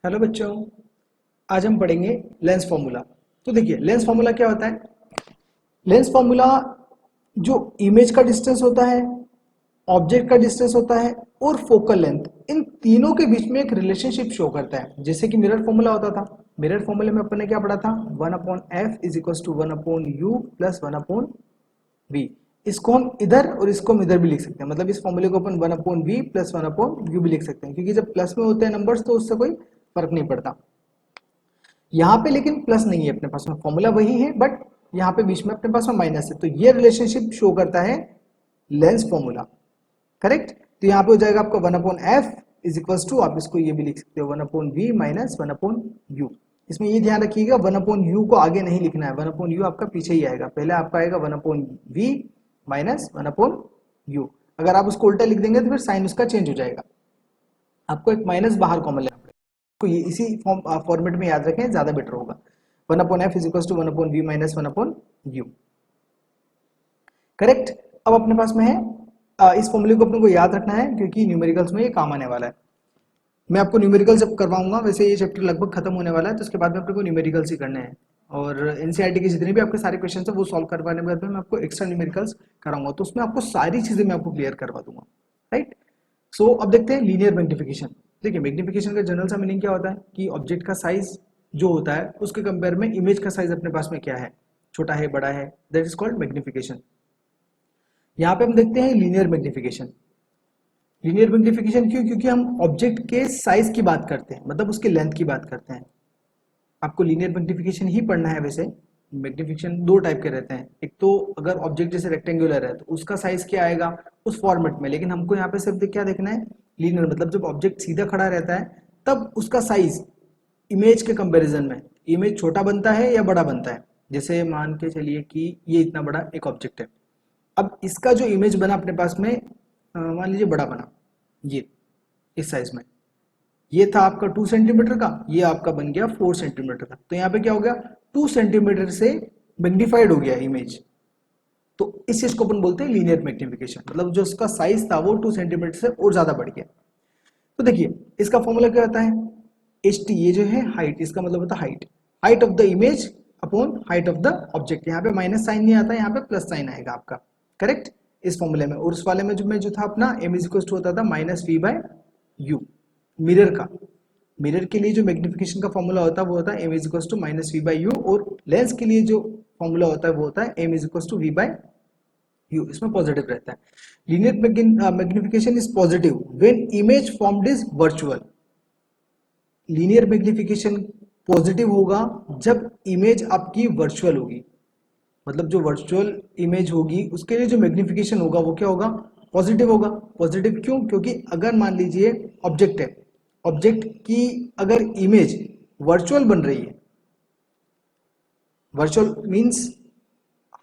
Hello बच्चों, आज हम पढ़ेंगे लेंस फॉर्मूला। तो देखिए लेंस फॉर्मूला क्या होता है। लेंस फॉर्मूला जो इमेज का डिस्टेंस होता है, ऑब्जेक्ट का डिस्टेंस होता है और फोकल लेंथ, इन तीनों के बीच में एक रिलेशनशिप शो करता है। जैसे कि मिरर फॉर्मूला होता था, मिरर फॉर्मूले में अपन ने क्या पढ़ा था, 1/f is equal to 1/u plus 1/v। इसको हम इधर और इसको हम इधर भी लिख सकते हैं, मतलब इस फॉर्मूले को अपन 1/v प्लस 1/u भी लिख सकते हैं, क्योंकि जब प्लस में होते हैं नंबर्स तो उससे कोई फर्क नहीं पड़ता। यहाँ पे लेकिन प्लस नहीं है अपने पास में, फॉर्मूला वही है बट यहाँ पे बीच में अपने पास में माइनस है, तो ये रिलेशनशिप शो करता है लेंस फॉर्मूला। करेक्ट। तो यहाँ पे हो जाएगा आपका 1/f इज इक्वल टू, आप इसको ये भी लिख सकते हो 1/v माइनस 1/u। इसमें ये ध्यान रखिएगा 1/u को आगे नहीं लिखना है, 1/u आपका पीछे ही आएगा, पहले आपका आएगा 1/v माइनस 1/u। अगर आप उसको उल्टा लिख देंगे तो फिर साइन उसका चेंज हो जाएगा, आपको एक माइनस बाहर कॉमन लेना पड़ेगा। को ये इसी फॉर्मेट में याद रखें, ज्यादा बेटर होगा। 1/f is equal to 1/v minus 1/u। Correct. अब अपने पास में है इस फॉर्मूले को अपने को याद रखना है, क्योंकि न्यूमेरिकल्स में ये काम आने वाला है। मैं आपको न्यूमेरिकल जब करवाऊंगा, वैसे ये चैप्टर लगभग खत्म होने वाला है, तो उसके बाद में अपने को न्यूमेरिकल्स ही करने हैं, और एनसीईआरटी के जितने भी आपके सारे क्वेश्चन है वो सॉल्व करवाने के बाद में मैं आपको एक्स्ट्रा न्यूमेरिकल्स कराऊंगा, तो उसमें आपको सारी चीजें मैं आपको क्लियर करवा दूंगा। राइट। सो अब देखते हैं लीनियर मैग्निफिकेशन। देखिए मैग्निफिकेशन का जनरल सा मीनिंग क्या होता है कि ऑब्जेक्ट का साइज जो होता है उसके कंपेयर में इमेज का साइज अपने पास में क्या है, छोटा है बड़ा है, दैट इज कॉल्ड मैग्निफिकेशन। यहाँ पे हम देखते हैं लीनियर मैग्निफिकेशन। लीनियर मैग्निफिकेशन क्यों? क्योंकि हम ऑब्जेक्ट के साइज की बात करते हैं, मतलब उसके लेंथ की बात करते हैं। आपको लीनियर मैग्निफिकेशन ही पढ़ना है। वैसे मैग्निफिकेशन दो टाइप के रहते हैं, एक तो अगर ऑब्जेक्ट जैसे रेक्टेंगुलर है तो उसका साइज क्या आएगा उस फॉर्मेट में, लेकिन हमको यहाँ पे सिर्फ क्या देखना है, लीनियर, मतलब जब ऑब्जेक्ट सीधा खड़ा रहता है तब उसका साइज इमेज के कंपैरिजन में इमेज छोटा बनता है या बड़ा बनता है। जैसे मान के चलिए कि ये इतना बड़ा एक ऑब्जेक्ट है, अब इसका जो इमेज बना अपने पास में मान लीजिए बड़ा बना, ये इस साइज में, ये था आपका 2 सेंटीमीटर का, ये आपका बन गया 4 सेंटीमीटर का। तो यहाँ पे क्या हो गया, 2 सेंटीमीटर से मैग्निफाइड हो गया इमेज। तो इस चीज को अपन बोलते हैं लीनियर मैग्निफिकेशन, मतलब जो उसका साइज था वो 2 सेंटीमीटर से और ज्यादा बढ़ गया। तो देखिए इसका फॉर्मूला क्या होता है, एच टी, ये जो है हाइट, इसका मतलब होता है height, height of the image upon height of the object. यहाँ पे माइनस साइन नहीं आता, यहाँ पे प्लस साइन आएगा आपका। करेक्ट। इस फॉर्मूले में, और उस वाले में जो था अपना एम इज इक्वल टू होता था minus v by u. Mirror का, मिरर के लिए जो मैग्निफिकेशन का फॉर्मूला होता है वो होता है m is equal to minus v by u, और लेंस के लिए जो फॉर्मूला होता है वो होता है m is equal to v by u, इसमें पॉजिटिव रहता है। Linear magnification is positive when image formed is virtual. Linear magnification positive होगा जब इमेज आपकी वर्चुअल होगी, मतलब जो वर्चुअल इमेज होगी उसके लिए जो मैग्निफिकेशन होगा वो क्या होगा, पॉजिटिव होगा। पॉजिटिव क्यों? क्योंकि अगर मान लीजिए ऑब्जेक्ट है, ऑब्जेक्ट की अगर इमेज वर्चुअल बन रही है, वर्चुअल मींस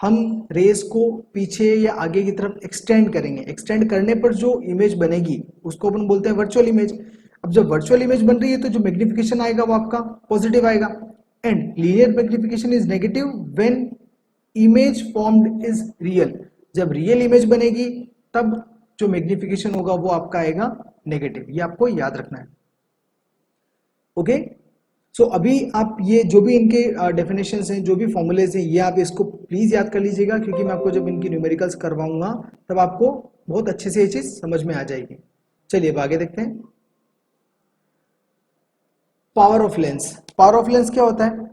हम रेस को पीछे या आगे की तरफ एक्सटेंड करेंगे, एक्सटेंड करने पर जो इमेज बनेगी उसको अपन बोलते हैं वर्चुअल इमेज। अब जब वर्चुअल इमेज बन रही है तो जो मैग्निफिकेशन आएगा वो आपका पॉजिटिव आएगा। And linear magnification is negative when image formed is real. जब रियल इमेज बनेगी तब जो मैग्निफिकेशन होगा वो आपका आएगा नेगेटिव, ये आपको याद रखना है। ओके। सो अभी आप ये जो भी इनके डेफिनेशंस हैं, जो भी फॉर्मूलेज हैं, ये आप इसको प्लीज याद कर लीजिएगा, क्योंकि मैं आपको जब इनकी न्यूमेरिकल्स करवाऊंगा तब आपको बहुत अच्छे से ये चीज समझ में आ जाएगी। चलिए अब आगे देखते हैं। Power of lens. Power of lens क्या होता है?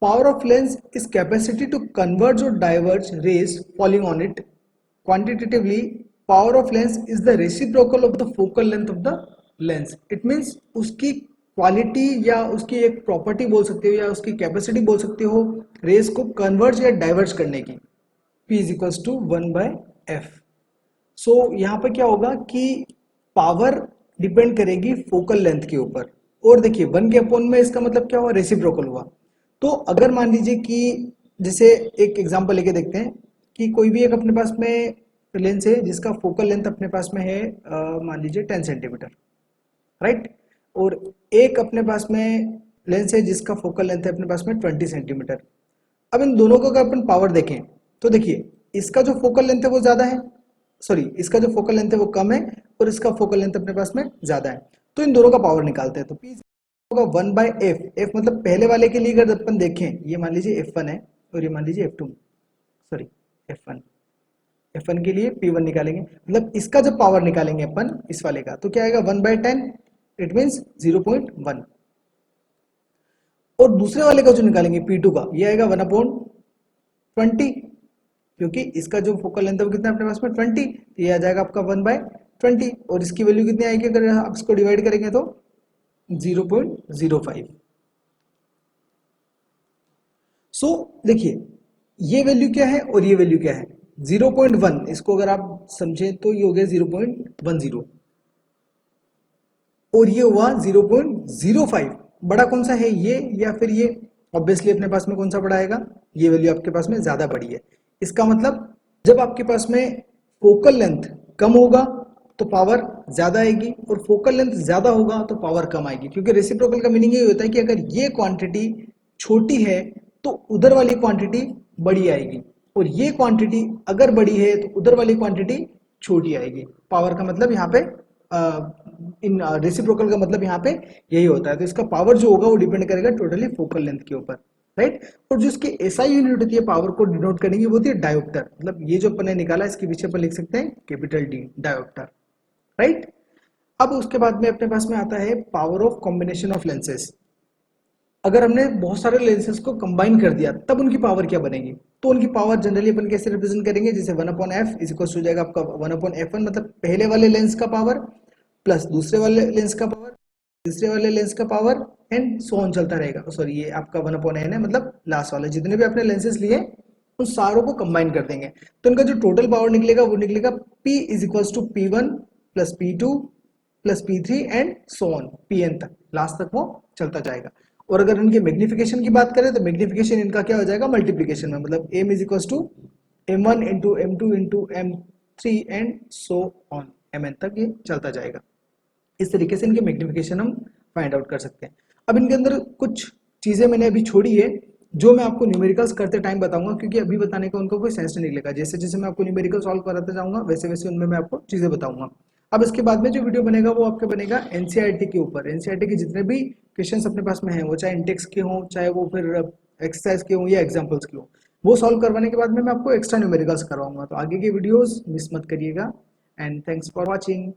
Power of lens is capacity to converge or diverge rays falling on it. Quantitatively, power of lens is the reciprocal of the focal length of the lens. It means उसकी quality या उसकी एक property बोल सकते हो या उसकी capacity बोल सकते हो रेस को कन्वर्ज या डाइवर्ज करने की, P is equals to 1/f। So यहाँ पर क्या होगा कि पावर डिपेंड करेगी फोकल लेंथ के ऊपर, और देखिए 1 के अपॉन में इसका मतलब क्या हुआ, रेसिप्रोकल हुआ। तो अगर मान लीजिए कि जैसे एक एग्जांपल लेके देखते हैं कि कोई भी एक अपने पास में लेंस है जिसका फोकल लेंथ अपने पास में है मान लीजिए 10 सेंटीमीटर, राइट, और एक अपने पास में लेंस है जिसका फोकल लेंथ है अपने पास में 20 सेंटीमीटर। अब इन दोनों को अगर अपन पावर देखें तो देखिए इसका जो फोकल लेंथ है वो ज्यादा है, सॉरी इसका जो फोकल लेंथ है वो कम है और इसका फोकल लेंथ अपने पास में ज्यादा है, तो इन दोनों का पावर निकालते हैं। तो P होगा 1/f। f मतलब पहले वाले के लिए अगर अपन देखें, ये मान लीजिए f1 है और ये मान लीजिए f2, सॉरी f1, f1 के लिए p1 निकालेंगे, मतलब इसका जब पावर निकालेंगे अपन इस वाले का, तो क्या आएगा 1/10, इट मीन्स 0.1। और दूसरे वाले का जो निकालेंगे p2 का, ये आएगा 1/20, क्योंकि इसका जो फोकल लेंथ है वो कितना अपने पास में 20, तो ये आ जाएगा आपका 1/20, और इसकी वैल्यू कितनी आएगी अगर आप इसको डिवाइड करेंगे तो 0.05। सो देखिए ये वैल्यू क्या है और ये वैल्यू क्या है, 0.1 इसको अगर आप समझें तो ये हो गया 0.10, और ये हुआ 0.05। बड़ा कौन सा है, ये या फिर ये? ऑब्वियसली अपने पास में कौन सा बड़ा आएगा, ये वैल्यू आपके पास में ज्यादा बड़ी है। इसका मतलब जब आपके पास में फोकल लेंथ कम होगा तो पावर ज्यादा आएगी, और फोकल लेंथ ज्यादा होगा तो पावर कम आएगी, क्योंकि रेसिप्रोकल का मीनिंग ये होता है कि अगर ये क्वांटिटी छोटी है तो उधर वाली क्वांटिटी बड़ी आएगी, और ये क्वांटिटी अगर बड़ी है तो उधर वाली क्वांटिटी छोटी आएगी। पावर का मतलब यहाँ पे इन रेसिप्रोकल का मतलब यहाँ पे यही होता है। तो इसका पावर जो होगा वो डिपेंड करेगा टोटली फोकल लेंथ के ऊपर, राइट। और जो इसकी एसआई यूनिट होती है पावर को डिनोट करने की, वो होती है डायोप्टर। मतलब ये जो अपन ने निकाला इसके पीछे अपन लिख सकते हैं कैपिटल डी, डायोप्टर, राइट। अब उसके बाद में अपने पास में आता है power of combination of lenses. अगर हमने बहुत सारे लेंसेज को कंबाइन कर दिया तब उनकी पावर क्या बनेगी, तो उनकी पावर जनरली अपन कैसे रिप्रेजेंट करेंगे, जैसे 1/f इज इक्वल हो जाएगा आपका 1/f1, मतलब पहले वाले लेंस का पावर प्लस दूसरे वाले लेंस का पावर, तीसरे वाले लेंस का पावर, एंड सो ऑन चलता रहेगा। सॉरी ये आपका 1/n है, मतलब लास्ट वाले जितने भी आपने लेंसेज लिए उन सारों को कंबाइन कर देंगे, तो इनका जो टोटल पावर निकलेगा वो निकलेगा P is equal to P1 plus P2 plus P3 and so on Pn तक, लास्ट तक वो चलता जाएगा। और अगर इनके मैग्निफिकेशन की बात करें तो मैग्निफिकेशन इनका क्या हो जाएगा, मल्टीप्लीकेशन में, मतलब m is equal to m1 into m2 into m3 and so on mn तक ये चलता जाएगा। इस तरीके से इनके मैग्निफिकेशन हम फाइंड आउट कर सकते हैं। अब इनके अंदर कुछ चीजें मैंने अभी छोड़ी है जो मैं आपको न्यूमेरिकल्स करते टाइम बताऊंगा, क्योंकि अभी बताने का उनको कोई सेंस नहीं निकलेगा। जैसे जैसे मैं आपको न्यूमेरिकल सॉल्व कराते जाऊंगा वैसे वैसे उनमें मैं आपको चीजें बताऊंगा। अब इसके बाद में जो वीडियो बनेगा वो आपके बनेगा एनसीईआरटी के ऊपर। एनसीईआरटी के जितने भी क्वेश्चंस अपने पास में हैं, वो चाहे इंटेक्स के हों, चाहे वो फिर एक्सरसाइज के हों या एग्जाम्पल्स के हों, वो सॉल्व करवाने के बाद में मैं आपको एक्स्ट्रा न्यूमेरिकल्स करवाऊंगा। तो आगे की वीडियोस मिस मत करिएगा, एंड थैंक्स फॉर वॉचिंग।